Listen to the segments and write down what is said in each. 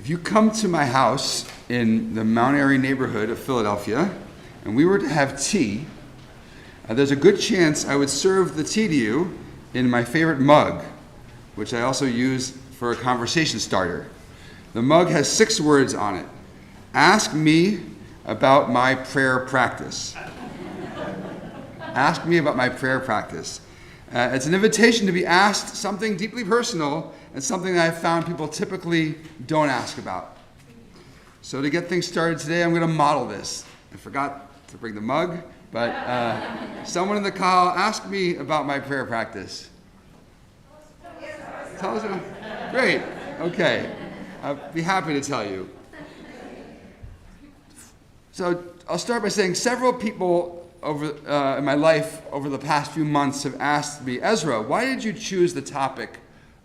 If you come to my house in the Mount Airy neighborhood of Philadelphia, and we were to have tea, there's a good chance I would serve the tea to you in my favorite mug, which I also use for a conversation starter. The mug has 6 words on it. Ask me about my prayer practice. Ask me about my prayer practice. It's an invitation to be asked something deeply personal and something that I've found people typically don't ask about. So to get things started today, I'm going to model this. I forgot to bring the mug, but someone in the call asked me about my prayer practice. Tell us. Great. Okay. I'll be happy to tell you. So I'll start by saying several people in my life over the past few months have asked me, Ezra, why did you choose the topic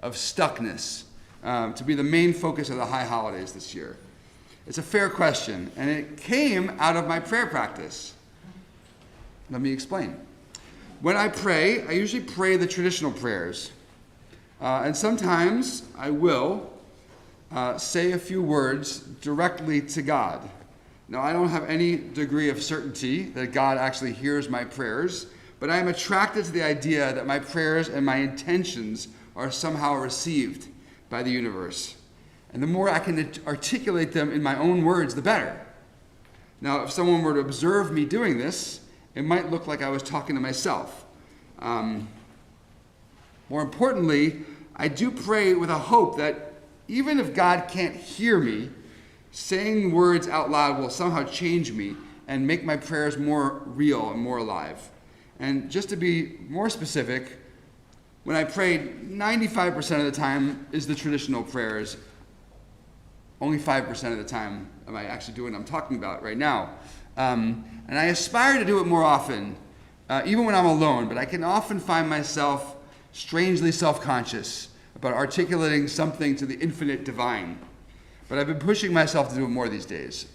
of stuckness to be the main focus of the high holidays this year? It's a fair question, and it came out of my prayer practice. Let me explain. When I pray, I usually pray the traditional prayers, and sometimes I will say a few words directly to God. Now, I don't have any degree of certainty that God actually hears my prayers, but I am attracted to the idea that my prayers and my intentions are somehow received by the universe. And the more I can articulate them in my own words, the better. Now, if someone were to observe me doing this, it might look like I was talking to myself. More importantly, I do pray with a hope that even if God can't hear me, saying words out loud will somehow change me and make my prayers more real and more alive. And just to be more specific, when I prayed, 95% of the time is the traditional prayers. Only 5% of the time am I actually doing what I'm talking about right now. And I aspire to do it more often, even when I'm alone, but I can often find myself strangely self-conscious about articulating something to the infinite divine. But I've been pushing myself to do it more these days.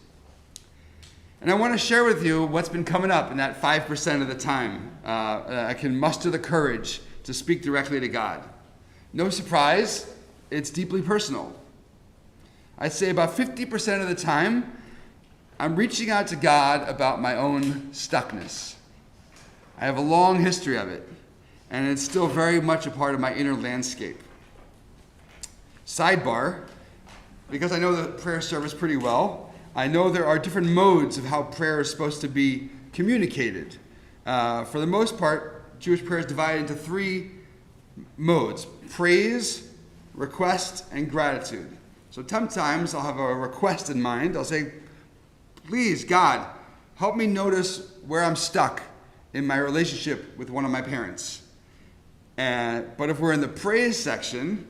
And I want to share with you what's been coming up in that 5% of the time. I can muster the courage to speak directly to God. No surprise, it's deeply personal. I'd say about 50% of the time, I'm reaching out to God about my own stuckness. I have a long history of it, and it's still very much a part of my inner landscape. Sidebar, because I know the prayer service pretty well, I know there are different modes of how prayer is supposed to be communicated. For the most part, Jewish prayer is divided into 3 modes: praise, request, and gratitude. So sometimes I'll have a request in mind. I'll say, please, God, help me notice where I'm stuck in my relationship with one of my parents. But if we're in the praise section,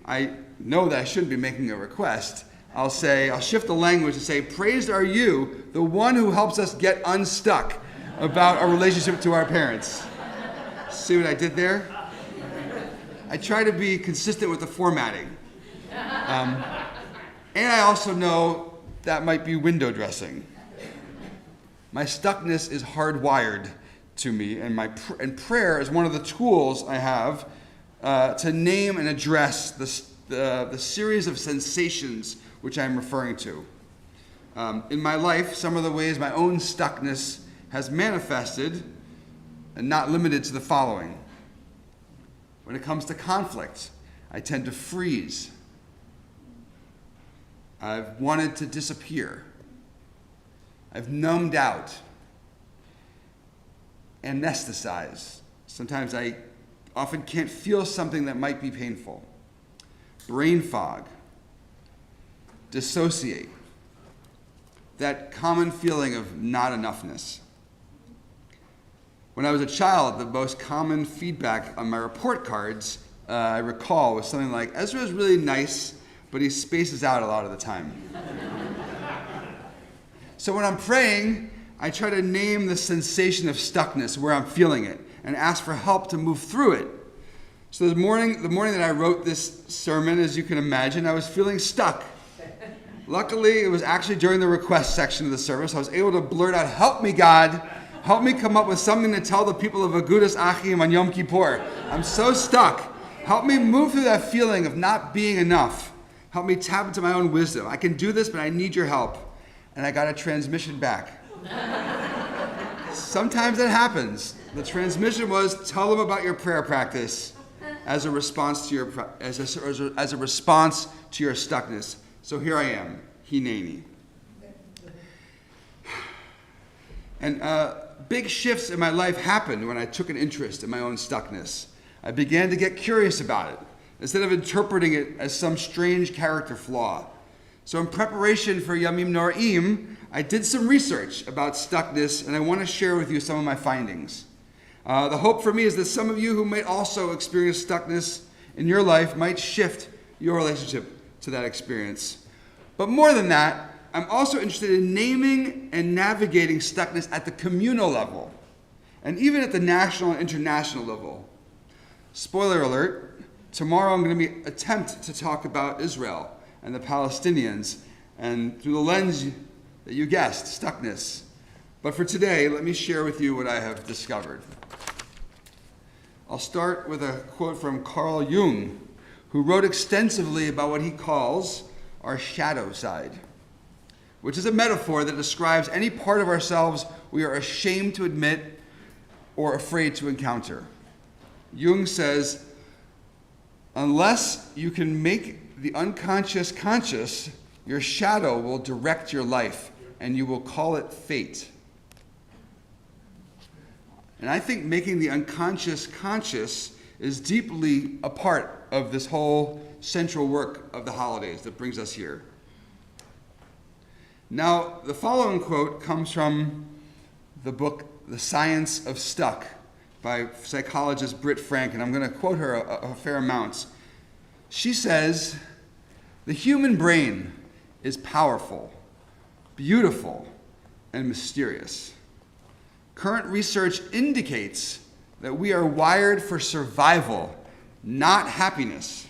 I know that I shouldn't be making a request. I'll shift the language and say, praised are you, the one who helps us get unstuck about our relationship to our parents. See what I did there? I try to be consistent with the formatting. And I also know that might be window dressing. My stuckness is hardwired to me, and prayer is one of the tools I have to name and address the series of sensations which I'm referring to. In my life, some of the ways my own stuckness has manifested, and not limited to the following. When it comes to conflict, I tend to freeze. I've wanted to disappear. I've numbed out, anesthetize. Sometimes I often can't feel something that might be painful. Brain fog, dissociate, that common feeling of not enoughness. When I was a child, the most common feedback on my report cards, I recall, was something like, Ezra's really nice, but he spaces out a lot of the time. So when I'm praying, I try to name the sensation of stuckness, where I'm feeling it, and ask for help to move through it. So the morning that I wrote this sermon, as you can imagine, I was feeling stuck. Luckily, it was actually during the request section of the service. I was able to blurt out, help me, God. Help me come up with something to tell the people of Agudas Achim on Yom Kippur. I'm so stuck. Help me move through that feeling of not being enough. Help me tap into my own wisdom. I can do this, but I need your help. And I got a transmission back. Sometimes that happens. The transmission was, tell them about your prayer practice as a response to your stuckness. So here I am, Hineni. And big shifts in my life happened when I took an interest in my own stuckness. I began to get curious about it, instead of interpreting it as some strange character flaw. So in preparation for Yamim Noraim, I did some research about stuckness, and I want to share with you some of my findings. The hope for me is that some of you who might also experience stuckness in your life might shift your relationship to that experience. But more than that, I'm also interested in naming and navigating stuckness at the communal level, and even at the national and international level. Spoiler alert, tomorrow I'm going to attempt to talk about Israel and the Palestinians, and through the lens that you guessed, stuckness. But for today, let me share with you what I have discovered. I'll start with a quote from Carl Jung, who wrote extensively about what he calls our shadow side, which is a metaphor that describes any part of ourselves we are ashamed to admit or afraid to encounter. Jung says, unless you can make the unconscious conscious, your shadow will direct your life, and you will call it fate. And I think making the unconscious conscious is deeply a part of this whole central work of the holidays that brings us here. Now, the following quote comes from the book, The Science of Stuck, by psychologist Britt Frank, and I'm going to quote her a fair amount. She says, the human brain is powerful, beautiful, and mysterious. Current research indicates that we are wired for survival, not happiness.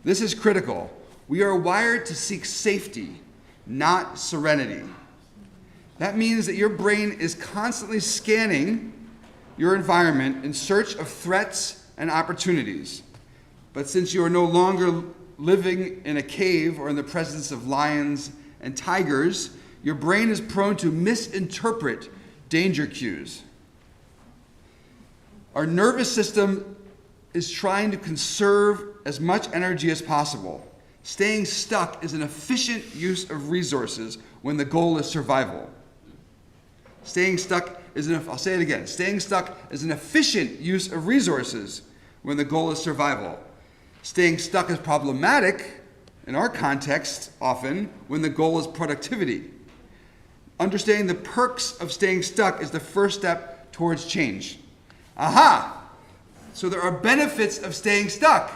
This is critical. We are wired to seek safety, not serenity. That means that your brain is constantly scanning your environment in search of threats and opportunities. But since you are no longer living in a cave or in the presence of lions and tigers, your brain is prone to misinterpret danger cues. Our nervous system is trying to conserve as much energy as possible. Staying stuck is an efficient use of resources when the goal is survival. Staying stuck is I'll say it again. Staying stuck is an efficient use of resources when the goal is survival. Staying stuck is problematic in our context often when the goal is productivity. Understanding the perks of staying stuck is the first step towards change. Aha! So there are benefits of staying stuck.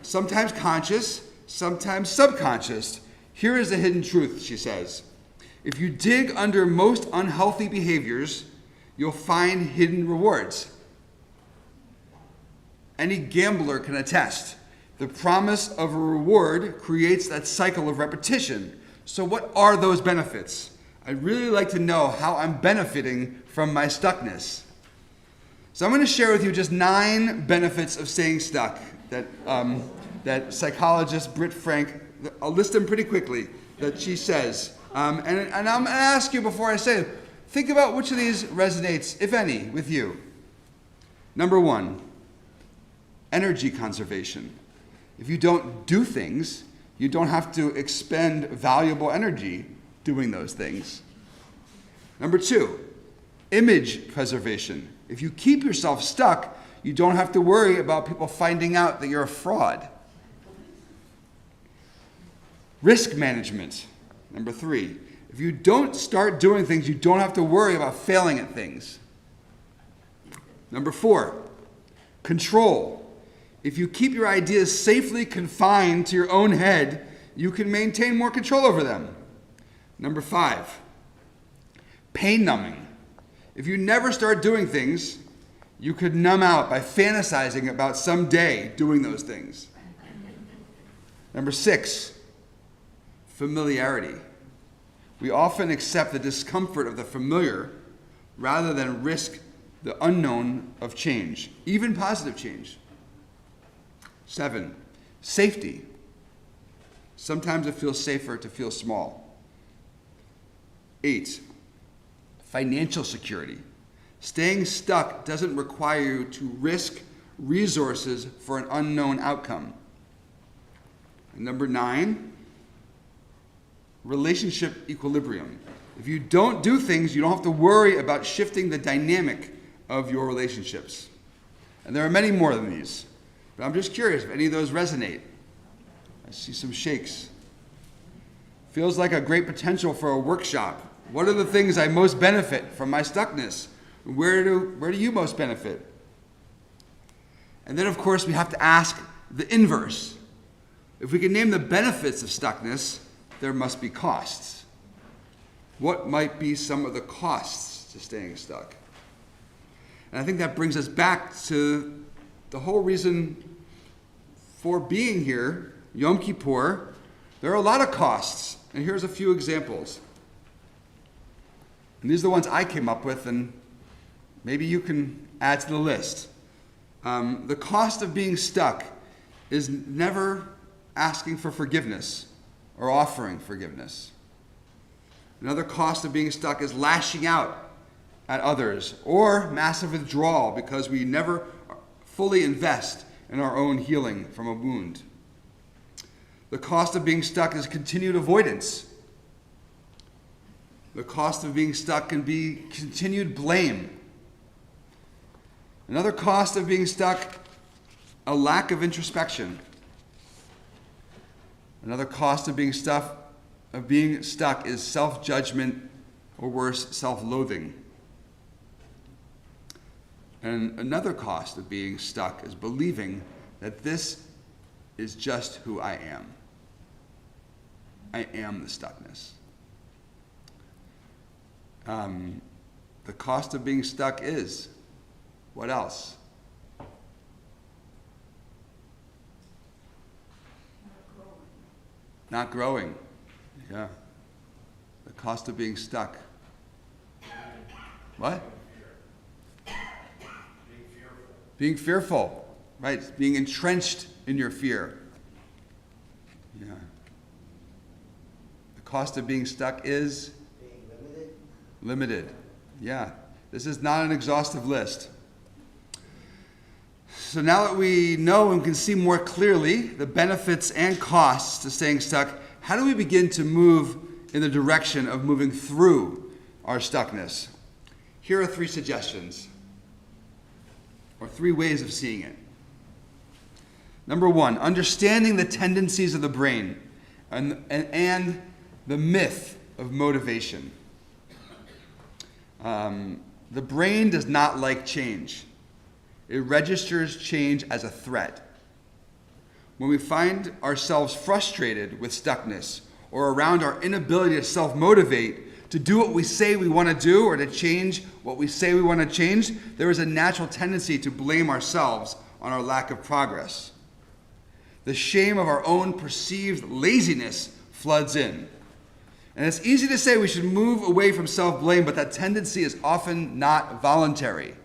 Sometimes conscious, sometimes subconscious. Here is the hidden truth, she says. If you dig under most unhealthy behaviors, you'll find hidden rewards. Any gambler can attest. The promise of a reward creates that cycle of repetition. So what are those benefits? I'd really like to know how I'm benefiting from my stuckness. So I'm going to share with you just 9 benefits of staying stuck that psychologist Britt Frank, I'll list them pretty quickly, that she says. And I'm going to ask you before I say it, think about which of these resonates, if any, with you. Number 1, energy conservation. If you don't do things, you don't have to expend valuable energy doing those things. Number 2, image preservation. If you keep yourself stuck, you don't have to worry about people finding out that you're a fraud. Risk management. Number 3, if you don't start doing things, you don't have to worry about failing at things. Number 4, control. If you keep your ideas safely confined to your own head, you can maintain more control over them. Number 5, pain numbing. If you never start doing things, you could numb out by fantasizing about someday doing those things. Number 6, familiarity. We often accept the discomfort of the familiar rather than risk the unknown of change, even positive change. 7, safety. Sometimes it feels safer to feel small. 8, financial security. Staying stuck doesn't require you to risk resources for an unknown outcome. And number 9, relationship equilibrium. If you don't do things, you don't have to worry about shifting the dynamic of your relationships. And there are many more than these. But I'm just curious if any of those resonate. I see some shakes. Feels like a great potential for a workshop. What are the things I most benefit from my stuckness? Where do you most benefit? And then, of course, we have to ask the inverse. If we can name the benefits of stuckness, there must be costs. What might be some of the costs to staying stuck? And I think that brings us back to the whole reason for being here, Yom Kippur. There are a lot of costs, and here's a few examples. And these are the ones I came up with, and maybe you can add to the list. The cost of being stuck is never asking for forgiveness or offering forgiveness. Another cost of being stuck is lashing out at others or massive withdrawal because we never fully invest in our own healing from a wound. The cost of being stuck is continued avoidance. The cost of being stuck can be continued blame. Another cost of being stuck, a lack of introspection. Another cost of being stuck is self-judgment, or worse, self-loathing. And another cost of being stuck is believing that this is just who I am. I am the stuckness. The cost of being stuck is, what else? Not growing. Yeah. The cost of being stuck. What? Being fearful. Right. Being entrenched in your fear. Yeah. The cost of being stuck is? Being limited. Yeah. This is not an exhaustive list. So now that we know and can see more clearly the benefits and costs to staying stuck, how do we begin to move in the direction of moving through our stuckness? Here are 3 suggestions, or 3 ways of seeing it. Number 1, understanding the tendencies of the brain and the myth of motivation. The brain does not like change. It registers change as a threat. When we find ourselves frustrated with stuckness or around our inability to self-motivate, to do what we say we want to do or to change what we say we want to change, there is a natural tendency to blame ourselves on our lack of progress. The shame of our own perceived laziness floods in. And it's easy to say we should move away from self-blame, but that tendency is often not voluntary.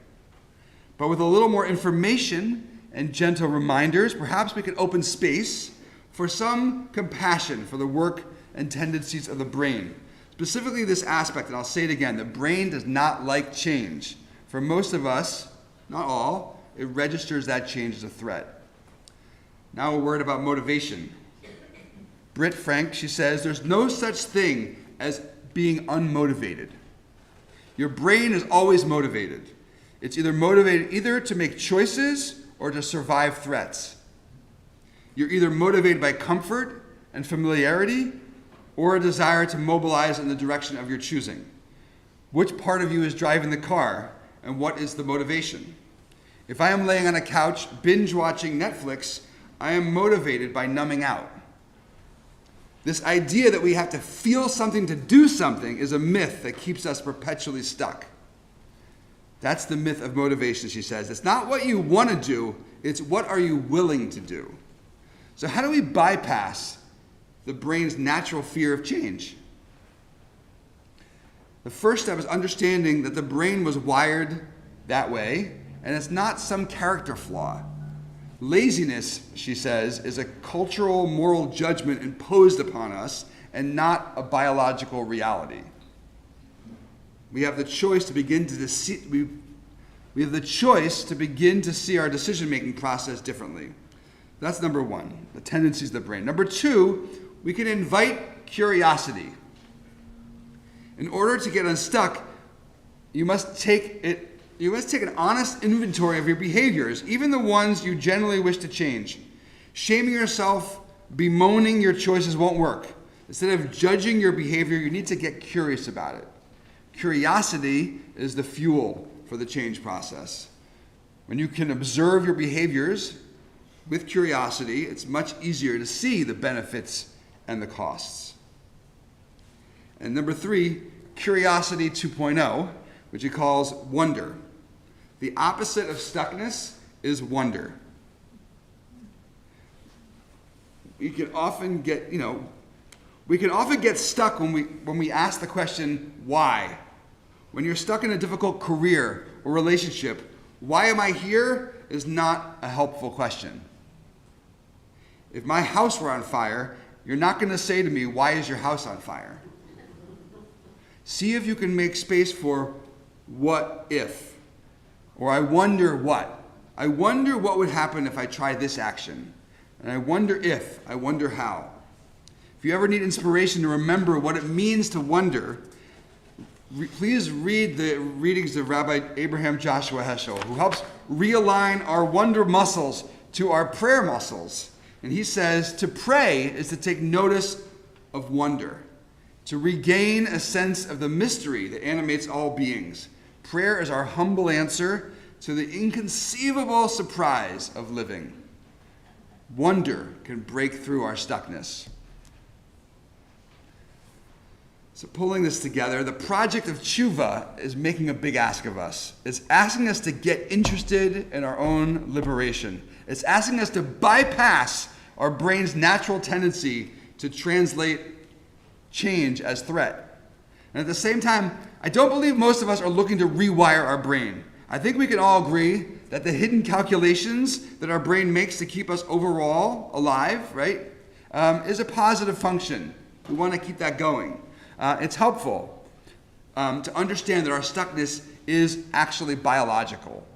But with a little more information and gentle reminders, perhaps we could open space for some compassion for the work and tendencies of the brain. Specifically this aspect, and I'll say it again, the brain does not like change. For most of us, not all, it registers that change as a threat. Now a word about motivation. Britt Frank, she says, there's no such thing as being unmotivated. Your brain is always motivated. It's either motivated either to make choices or to survive threats. You're either motivated by comfort and familiarity or a desire to mobilize in the direction of your choosing. Which part of you is driving the car, and what is the motivation? If I am laying on a couch binge watching Netflix, I am motivated by numbing out. This idea that we have to feel something to do something is a myth that keeps us perpetually stuck. That's the myth of motivation, she says. It's not what you want to do, it's what are you willing to do. So how do we bypass the brain's natural fear of change? The first step is understanding that the brain was wired that way, and it's not some character flaw. Laziness, she says, is a cultural moral judgment imposed upon us and not a biological reality. We have the choice to begin to we have the choice to begin to see our decision-making process differently. That's number one, the tendencies of the brain. Number two, we can invite curiosity. In order to get unstuck, you must take an honest inventory of your behaviors, even the ones you generally wish to change. Shaming yourself, bemoaning your choices won't work. Instead of judging your behavior, you need to get curious about it. Curiosity is the fuel for the change process. When you can observe your behaviors with curiosity, it's much easier to see the benefits and the costs. And number three, curiosity 2.0, which he calls wonder. The opposite of stuckness is wonder. We can often get stuck when we ask the question, why? When you're stuck in a difficult career or relationship, why am I here is not a helpful question. If my house were on fire, you're not going to say to me, why is your house on fire? See if you can make space for what if, or I wonder what. I wonder what would happen if I tried this action. And I wonder if, I wonder how. If you ever need inspiration to remember what it means to wonder, please read the readings of Rabbi Abraham Joshua Heschel, who helps realign our wonder muscles to our prayer muscles. And he says, to pray is to take notice of wonder, to regain a sense of the mystery that animates all beings. Prayer is our humble answer to the inconceivable surprise of living. Wonder can break through our stuckness. So pulling this together, the project of tshuva is making a big ask of us. It's asking us to get interested in our own liberation. It's asking us to bypass our brain's natural tendency to translate change as threat. And at the same time, I don't believe most of us are looking to rewire our brain. I think we can all agree that the hidden calculations that our brain makes to keep us overall alive, right, is a positive function. We want to keep that going. It's helpful to understand that our stuckness is actually biological,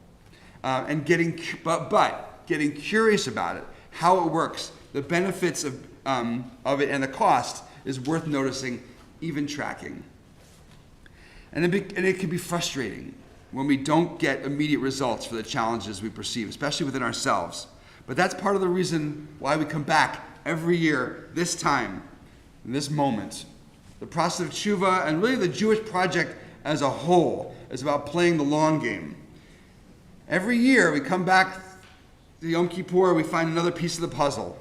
and getting curious about it, how it works, the benefits of it, and the cost is worth noticing, even tracking. And it can be frustrating when we don't get immediate results for the challenges we perceive, especially within ourselves. But that's part of the reason why we come back every year, this time, in this moment. The process of tshuva, and really the Jewish project as a whole, is about playing the long game. Every year we come back to Yom Kippur, we find another piece of the puzzle.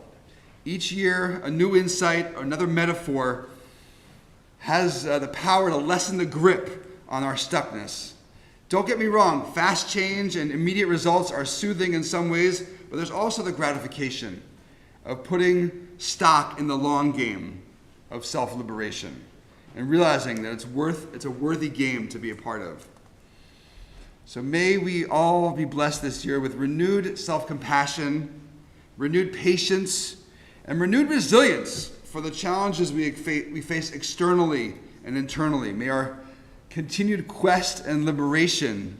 Each year, a new insight or another metaphor has the power to lessen the grip on our stuckness. Don't get me wrong, fast change and immediate results are soothing in some ways, but there's also the gratification of putting stock in the long game of self-liberation and realizing that it's a worthy game to be a part of. So may we all be blessed this year with renewed self-compassion, renewed patience, and renewed resilience for the challenges we face externally and internally. May our continued quest and liberation,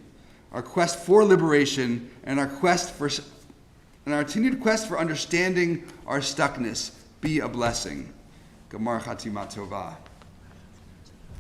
our quest for liberation, and our continued quest for understanding our stuckness be a blessing. Gamar Chatima Tova.